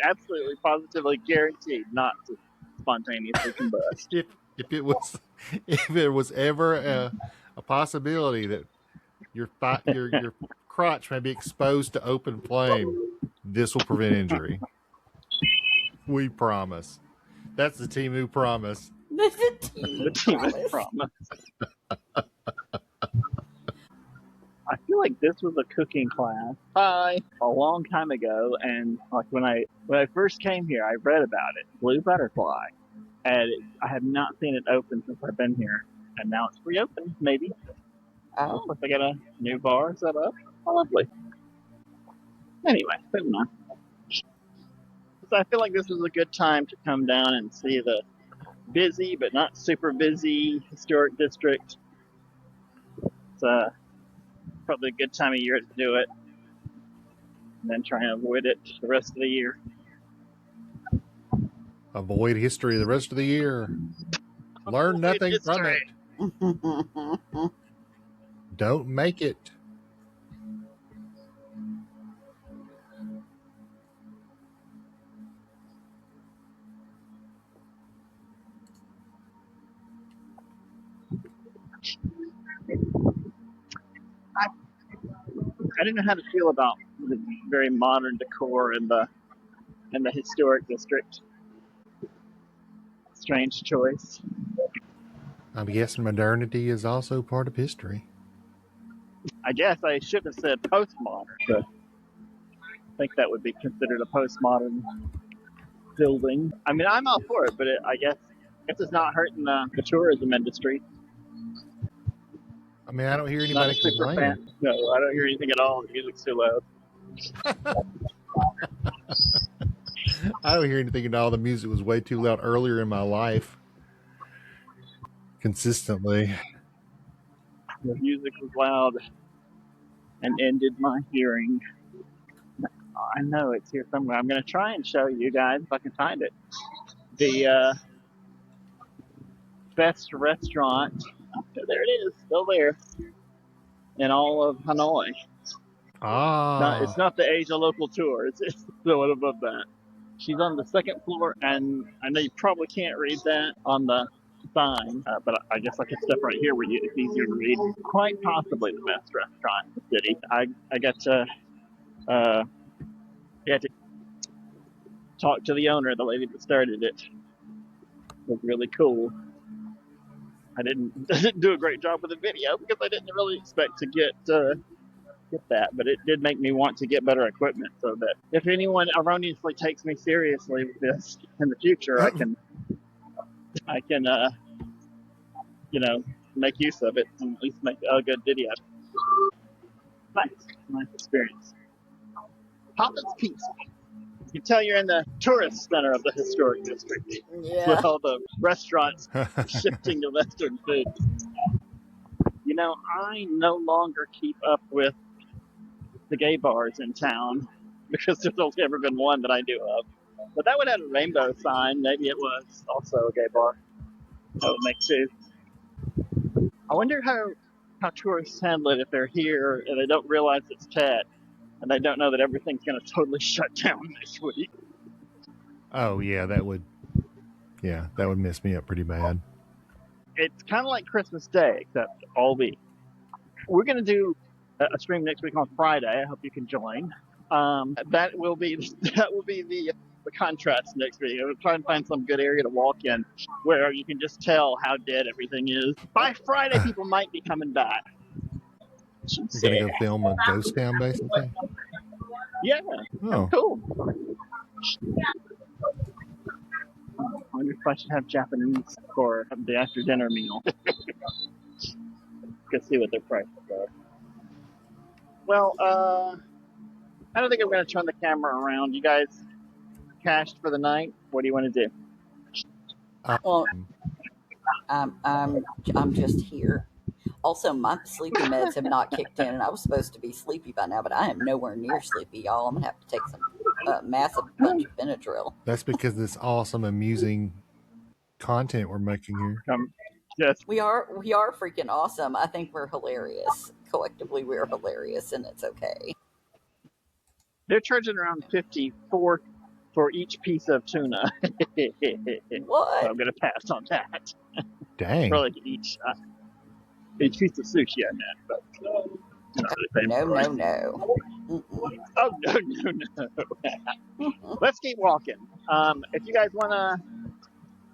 absolutely, positively guaranteed not to spontaneously combust. If it was ever a possibility that your crotch may be exposed to open flame, this will prevent injury. We promise. That's the Temu promise. That's a The Temu team is promise. promise. I feel like this was a cooking class a long time ago, and like when I first came here, I read about it, Blue Butterfly, and I have not seen it open since I've been here, and now it's reopened. Maybe Oh, looks like they got a new bar set up. Oh, lovely. Anyway, moving on. So I feel like this was a good time to come down and see the busy but not super busy historic district. It's probably a good time of year to do it, and then try and avoid it the rest of the year. Avoid history the rest of the year. Learn nothing from it. Don't make it. I didn't know how to feel about the very modern decor in the historic district. Strange choice. I'm guessing modernity is also part of history. I guess I should have said postmodern. But I think that would be considered a postmodern building. I mean, I'm all for it, but I guess it's not hurting the tourism industry. I mean, I don't hear Not anybody super complaining. fan. No, I don't hear anything at all. The music's too loud. I don't hear anything at all. The music was way too loud earlier in my life. Consistently. The music was loud and ended my hearing. I know it's here somewhere. I'm going to try and show you guys if I can find it. The best restaurant. There it is, still there, in all of Hanoi. Ah. It's not the Asia local tour. It's the one above that. She's on the second floor, and I know you probably can't read that on the sign, but I guess I could step right here where it's easier to read. Quite possibly the best restaurant in the city. I got to talk to the owner, the lady that started it. It was really cool. I didn't do a great job with the video because I didn't really expect to get that, but it did make me want to get better equipment so that if anyone erroneously takes me seriously with this in the future, I can make use of it and at least make a good video. Nice experience. Papa's Pizza. You can tell you're in the tourist center of the historic district. Yeah. With all the restaurants shifting to Western food. You know, I no longer keep up with the gay bars in town because there's only ever been one that I knew of. But that one had a rainbow sign. Maybe it was also a gay bar. That would make two. I wonder how tourists handle it if they're here and they don't realize it's Tet and they don't know that everything's going to totally shut down this week. Oh yeah, that would mess me up pretty bad. It's kind of like Christmas Day, except all week. We're going to do a stream next week on Friday. I hope you can join. That will be the contrast next week. We'll try and find some good area to walk in where you can just tell how dead everything is. By Friday, people might be coming back. You're going to go film a ghost town, basically? Yeah. Oh. Cool. I wonder if I should have Japanese for the after dinner meal. Go see what their prices are. Well, I don't think I'm going to turn the camera around. You guys cashed for the night? What do you want to do? Well, I'm just here. Also, my sleepy meds have not kicked in, and I was supposed to be sleepy by now, but I am nowhere near sleepy, y'all. I'm gonna have to take some massive bunch of Benadryl. That's because this awesome, amusing content we're making here. Yes. We are freaking awesome. I think we're hilarious. Collectively, we're hilarious, and it's okay. They're charging around $54 for each piece of tuna. What? So I'm gonna pass on that. Dang. Probably each piece of sushi I meant, but No. Oh no. Let's keep walking. If you guys want to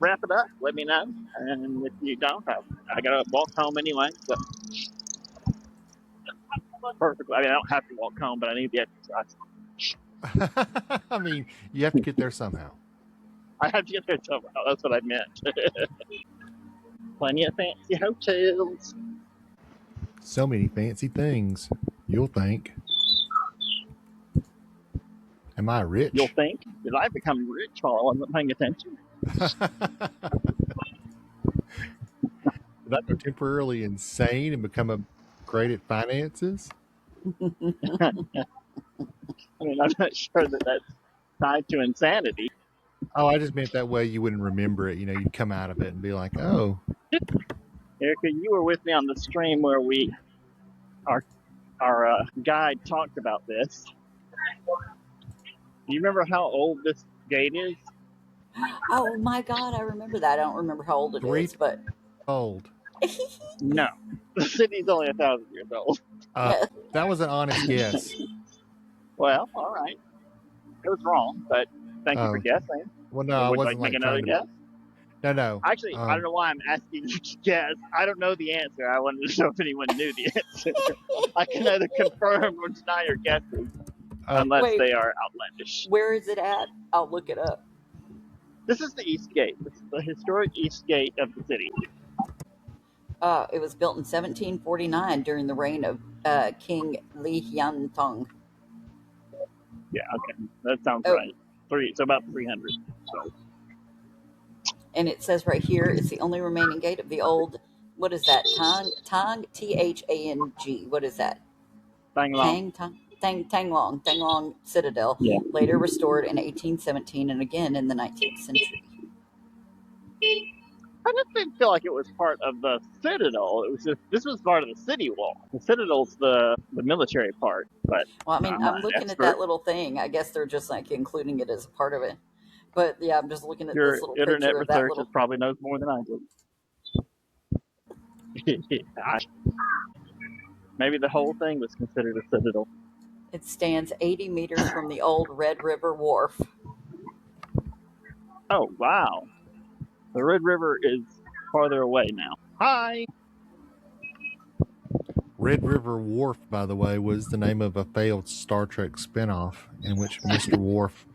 wrap it up, let me know. And if you don't, I gotta walk home anyway. So. Perfectly. I mean, I don't have to walk home, but I need the exercise. I mean, you have to get there somehow. I have to get there somehow. That's what I meant. Plenty of fancy hotels. So many fancy things. You'll think. Am I rich? You'll think. Did I become rich while I wasn't paying attention? Did I go temporarily insane and become great at finances? I mean, I'm not sure that that's tied to insanity. Oh, I just meant that way you wouldn't remember it. You know, you'd come out of it and be like, oh. Erica, you were with me on the stream where our guide talked about this. Do you remember how old this gate is? Oh my God, I remember that. I don't remember how old it is, but old. No, the city's only 1,000 years old. That was an honest guess. Well, all right. It was wrong, but thank you for guessing. Well, no, I wasn't make another guess. No. Actually, I don't know why I'm asking you to guess. I don't know the answer. I wanted to know if anyone knew the answer. I can either confirm or deny your guesses, unless Wait. they are outlandish. Where is it at? I'll look it up. This is the East Gate. This is the historic East Gate of the city. It was built in 1749 during the reign of King Li Hiantong. Yeah, okay. That sounds right. So about 300. So. And it says right here, it's the only remaining gate of the old, what is that? Tang, Thang. What is that? Tanglong Citadel. Yeah. Later restored in 1817 and again in the 19th century. I just didn't feel like it was part of the Citadel. It was just, this was part of the city wall. The Citadel's the military part. But well, I mean, I'm looking at that little thing. I guess they're just like including it as a part of it. But yeah, I'm just looking at this little picture of that little. Your internet research probably knows more than I do. Maybe the whole thing was considered a citadel. It stands 80 meters from the old Red River Wharf. Oh, wow. The Red River is farther away now. Hi! Red River Wharf, by the way, was the name of a failed Star Trek spinoff in which Mr. Worf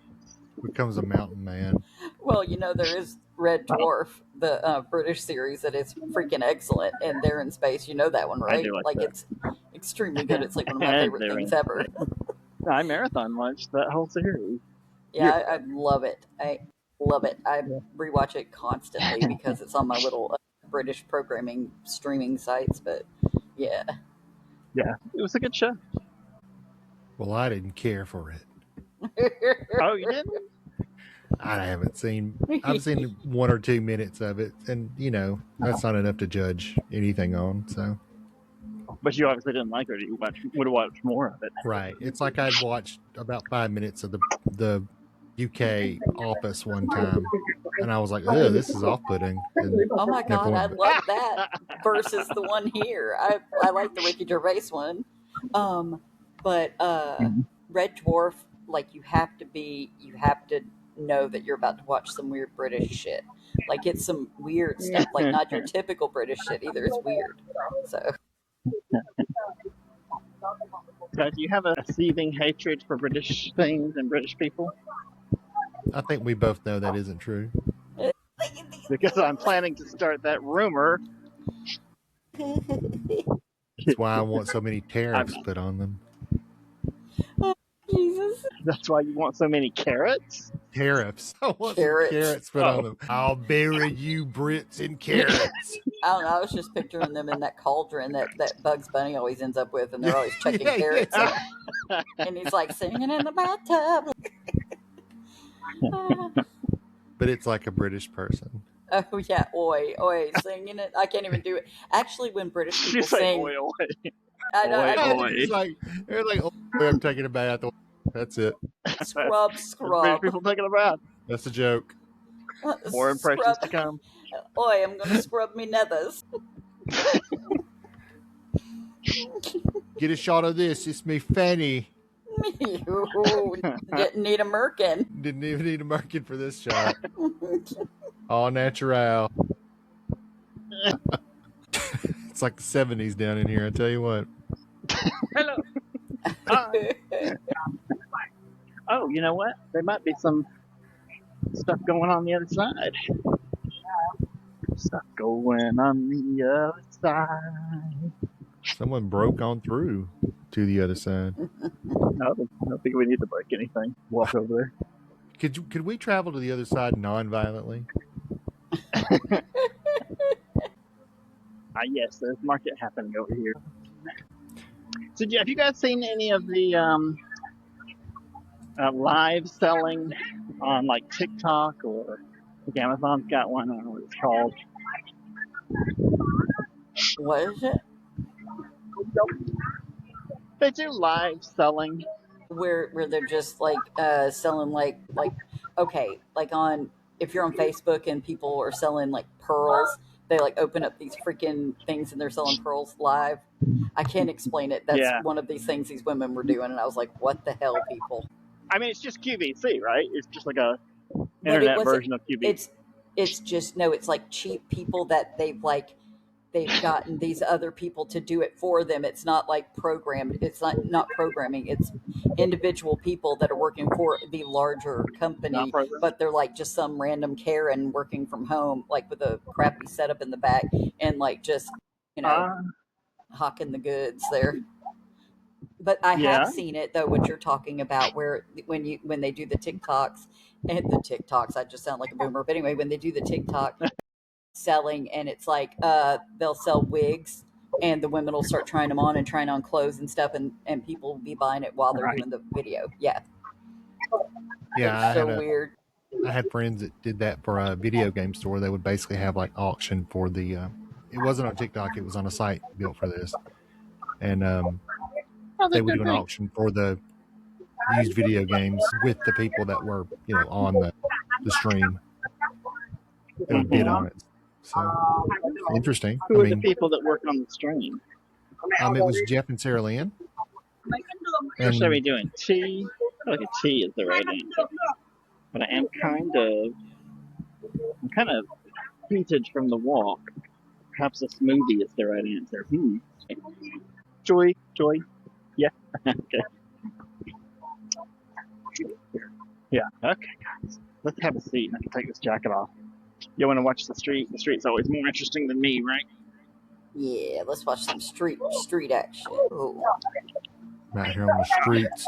becomes a mountain man. Well, you know, there is Red Dwarf, the British series that is freaking excellent, and they're in space. You know that one, right? I do like that. It's extremely good. It's like one of my favorite things ever. I marathon watched that whole series. Yeah, I love it. I love it. I rewatch it constantly because it's on my little British programming streaming sites. But yeah, it was a good show. Well, I didn't care for it. Oh, you didn't? I haven't seen. I've seen 1 or 2 minutes of it, and you know that's not enough to judge anything on. So, but you obviously didn't like it. You would have watched more of it, right? It's like I'd watched about 5 minutes of the UK Office one time, and I was like, "Oh, this is off-putting." And oh my god, I love that versus the one here. I like the Ricky Gervais one, but Red Dwarf, like you have to know that you're about to watch some weird British shit. Like it's some weird stuff, like not your typical British shit either. It's weird. So do you have a seething hatred for British things and British people? I think we both know that isn't true. Because I'm planning to start that rumor. That's why I want so many tariffs put on them. Jesus. That's why you want so many carrots? Tariffs. I want Carrots put on them. I'll bury you Brits in carrots. I don't know. I was just picturing them in that cauldron that Bugs Bunny always ends up with, and they're always chucking carrots in. And he's like singing in the bathtub. But it's like a British person. Oh yeah, oi, singing it. I can't even do it. Actually, when British people sing, oi, oi. I know. It's like they're like, oh, I'm taking a bath. That's it. Scrub. British people taking a bath. That's a joke. More impressions to come. Oi, I'm gonna scrub me nethers. Get a shot of this. It's me fanny. Didn't need a merkin. Didn't even need a merkin for this shot. All natural. It's like the 70s down in here, I tell you what. Hello. Oh, you know what? There might be some stuff going on the other side. Stuff going on the other side. Someone broke on through to the other side. No, I don't think we need to break anything. Walk over there. Could we travel to the other side non-violently? Yes, there's market happening over here. So, have you guys seen any of the live selling on like TikTok or I think Amazon's got one? I don't know what it's called. What is it? They do live selling Where they're just like selling like okay, like on if you're on Facebook and people are selling like pearls, they like open up these freaking things and they're selling pearls live. I can't explain it. That's one of these things these women were doing, and I was like, "What the hell, people?" I mean, it's just QVC, right? It's just like a internet version of QVC. it's just no, it's like cheap people that they've gotten these other people to do it for them. It's not like programmed. It's not programming. It's individual people that are working for the larger Not company, program. but they're like just some random Karen working from home, like with a crappy setup in the back and like just, you know, Ah, hawking the goods there. But I have yeah. seen it though, what you're talking about, where when they do the TikToks and the TikToks, I just sound like a boomer. But anyway, when they do the TikTok selling, and it's like they'll sell wigs, and the women will start trying them on and trying on clothes and stuff, and people will be buying it while they're Right. doing the video. Yeah, Yeah, it's so weird. I had friends that did that for a video game store. They would basically have like auction for the. It wasn't on TikTok. It was on a site built for this, and Oh, they that's would do good an thing. auction for the used video games with the people that were on the stream. They would bid on it. So interesting. Who are the people that work on the stream? It was Jeff and Sarah Lynn, What should I be and doing? Tea? I feel like a tea is the right answer. But I am kind of heated from the walk. Perhaps a smoothie is the right answer. Joy? Yeah. Okay. Yeah. Okay, guys. Let's have a seat and I can take this jacket off. You want to watch the street? The street's always more interesting than me, right? Yeah, let's watch some street action. Ooh. I'm out here on the streets.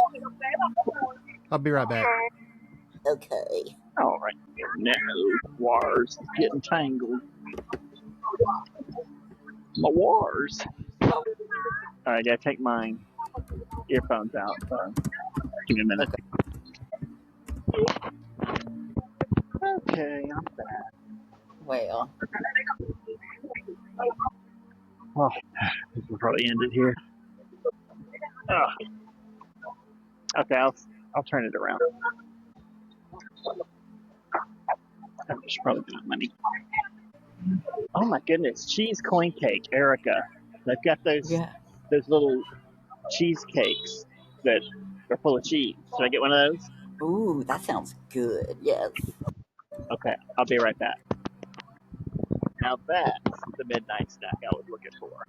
I'll be right back. Okay. All right. No, wires is getting tangled. My wires. All right, I gotta take my earphones out. So give me a minute. Okay, I'm back. Well, Oh, this will probably end it here. Okay, I'll turn it around. I should probably got money. Oh my goodness, cheese coin cake, Erica. They've got those yeah. little cheesecakes that are full of cheese. Should I get one of those? Ooh, that sounds good. Yes. Okay, I'll be right back. Now that's the midnight snack I was looking for.